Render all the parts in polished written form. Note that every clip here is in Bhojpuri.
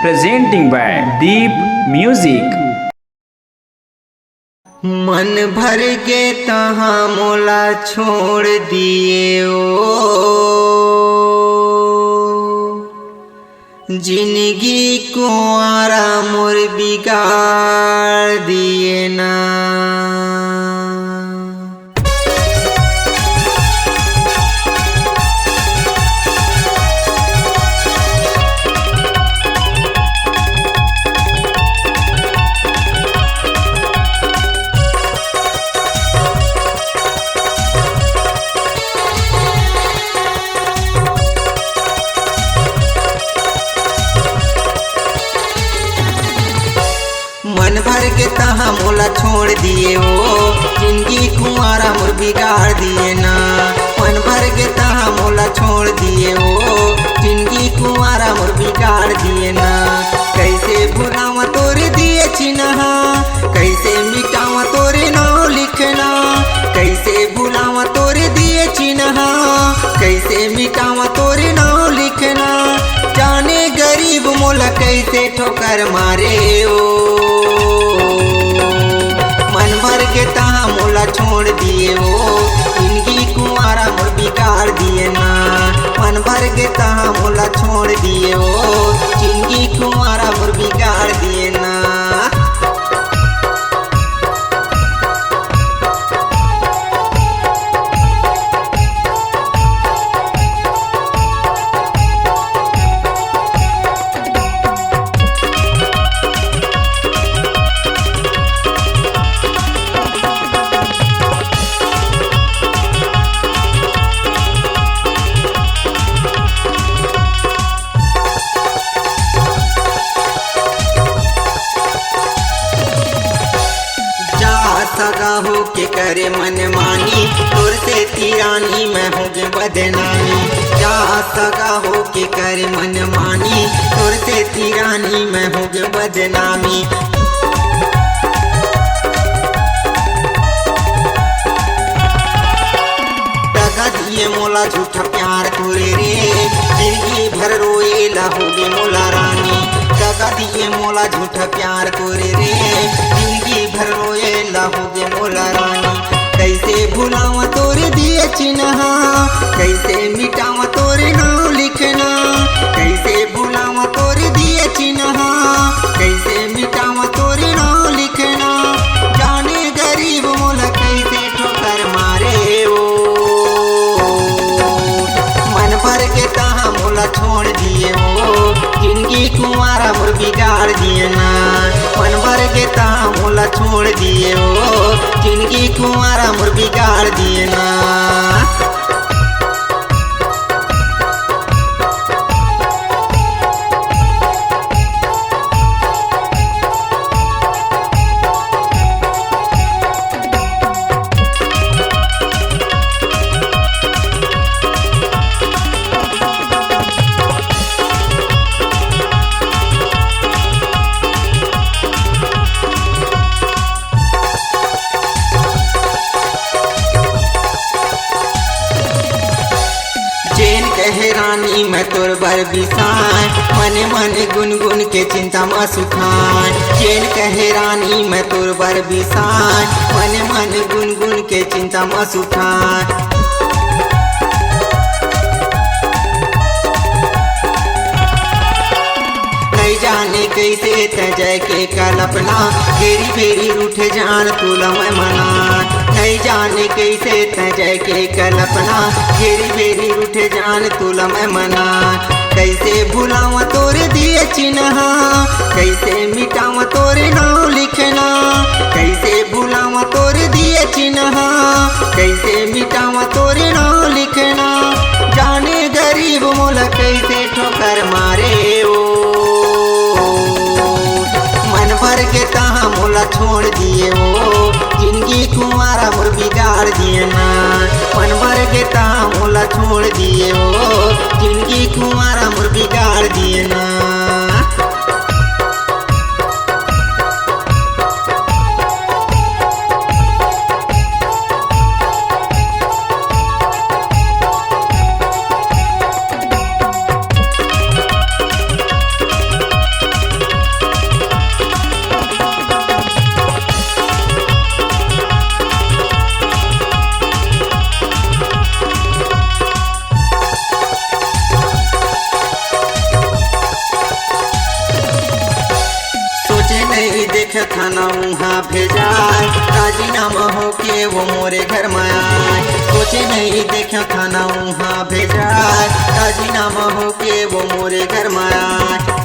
presenting by Deep Music. मन भर के तहाँ मोला छोड़ दिए ओ, जिंदगी को आरा मोर बिगाड़ दिए ना। मन भर के तहाँ मोला छोड़ दिए ओ, जिंदगी कुंवारा मोर बिगाड़ दिए ना। मन भर के तहाँ मोला छोड़ दिए ओ, जिंदगी कुंवारा मोर बिगाड़ दिए ना। कैसे भुलावा तोरे दिए चिन्हा, कैसे मिटावा तोरे नाम लिखना। कैसे भुलावा तोरे दिए चिन्हा, कैसे मिटावा तोरे नाम लिखना। जाने गरीब मोला कैसे ठोकर मारे ओ, मन भर के तहाँ मोला छोड़ दिए ओ, जिंदगी कुंवारा मोर बिगाड़ दिए ना। मन भर के तहाँ मोला छोड़ दिए ओ, जिंदगी कुंवारा मोर बिगाड़ दिए ना। सगा हो के करे मन मानी, तोर से तिरानी मैं होगे बदनामी। जा सगा हो के करे मन मानी, तोर से तिरानी मैं होगे बदनामी। दगा दिए मोला झूठा प्यार तोरे रे, जिंदगी भर रोए ला होगे मोला रानी। दगा दिए मोला झूठा प्यार तोरे रे, जिंदगी भर रोए ला होगे मोला रानी। कैसे भुलावा तोरे दिए चिन्हा, कैसे मिटावा तोरे नाम लिखना। कैसे भुलावा तोरे दिए चिन्हा, कैसे मिटावा तोरे नाम लिखना। जाने गरीब मोला कैसे ठोकर मारे ओ, मन भर के तहाँ मोला छोड़ दिए ओ, जिंदगी कुंवारा मोर बिगाड़ दिए ना। मन भर के तहाँ मोला छोड़ दिए ओ, जिंदगी कुंवारा मोर बिगाड़ दिए ना। कहे रानी मैं तोर बर बिसाए, मने मने गुनगुन के चिंता मा सुखाए। चैन कहे रानी मैं तोर बर बिसाए, मने मने गुनगुन के चिंता मा सुखाए। जाने कैसे तजय के कल्पना, फेरी फेरी रूठ जान तुला मैं मना। नहीं जाने कैसे तजय के कल्पना, फेरी फेरी रूठ जान तुला मैं मना। कैसे भुलावा तोरे दिए चिन्हा, कैसे मिटावा तोरे नाम लिखना। कैसे भुलावा तोरे दिए चिन्हा, कैसे मिटावा तोरे नाम लिखना। जाने गरीब मोला कैसे ठोकर मारे ओ, मन भर के तहाँ मोला छोड़ दिए ओ, जिंदगी कुंवारा मोर बिगाड़ दिए ना। मन भर के तहाँ मोला छोड़ दिए ओ, जिंदगी कुंवारा मोर बिगाड़ दिए ना। देखे थाना वहाँ भेजाए, राजीनामा होके वो मोरे घर में आए। सोचे नहीं देखे थाना वहाँ भेजाए, राजीनामा होके वो मोरे घर में आए।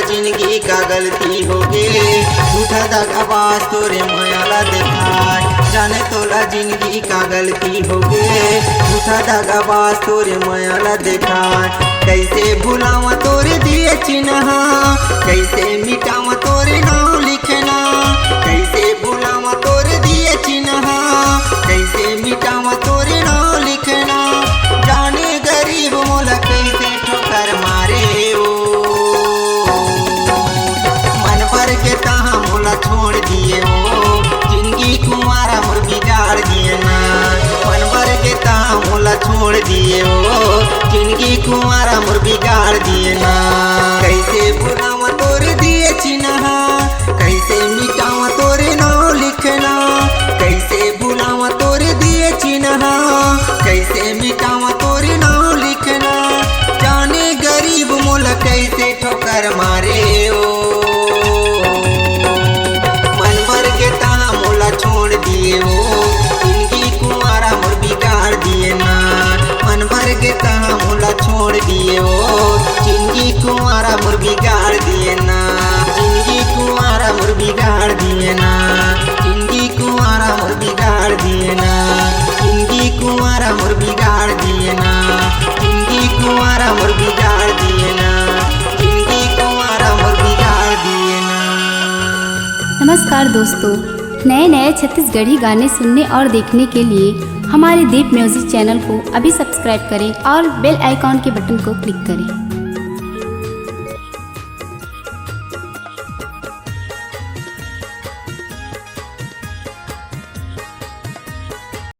जिंदगी का गलती हो गई, झूठा दगाबाज तोरे मायाला दिखाए। जाने तोला जिंदगी का गलती हो गई, झूठा दगाबाज तोरे मायाला दिखाए। कैसे भुलावा तोरे दिए चिन्ह, कैसे मिटावा तोरे नाम लिखना। कैसे भुलावा तोरे दिए चिन्ह, कैसे मिटावा तोरे नाम लिखना। जाने गरीब मोला कैसे ठोकर मारे ओ, के तहाँ मोला छोड़ दिए हो, जिंदगी कुमारा मोर बिगाड़ दिए ना। मन भर के तहाँ मोला छोड़ दिए हो, जिंदगी कुमारा मोर बिगाड़ दिए ना। कैसे भुलावा तोरे दिए चिन्ह, कैसे मिटावा तोरे नाम लिखना। कैसे भुलावा तोरे दिए चिन्ह, कैसे मिटावा तोरे नाम लिखना। जाने गरीब मोला कैसे ठोकर मारे ओ, छोड़ दिए हो, जिंदगी कुमारा मोर बिगाड़ दिए ना। मन भर के कहाँ मोला छोड़ दिए हो, जिंदगी कुमारा मोर बिगाड़ दिए ना। जिंदगी कुमारा मोर बिगाड़ दिए ना, जिंदगी कुमारा मोर बिगाड़ दिए ना। जिंदगी कुमारा मोर बिगाड़ दिए ना, जिंदगी कुमारा मोर बिगाड़ दिए ना। जिंदगी कुमारा मोर बिगाड़ दिए ना। नमस्कार दोस्तों, नए नए छत्तीसगढ़ी गाने सुनने और देखने के लिए हमारे दीप म्यूजिक चैनल को अभी सब्सक्राइब करें और बेल आइकॉन के बटन को क्लिक करें।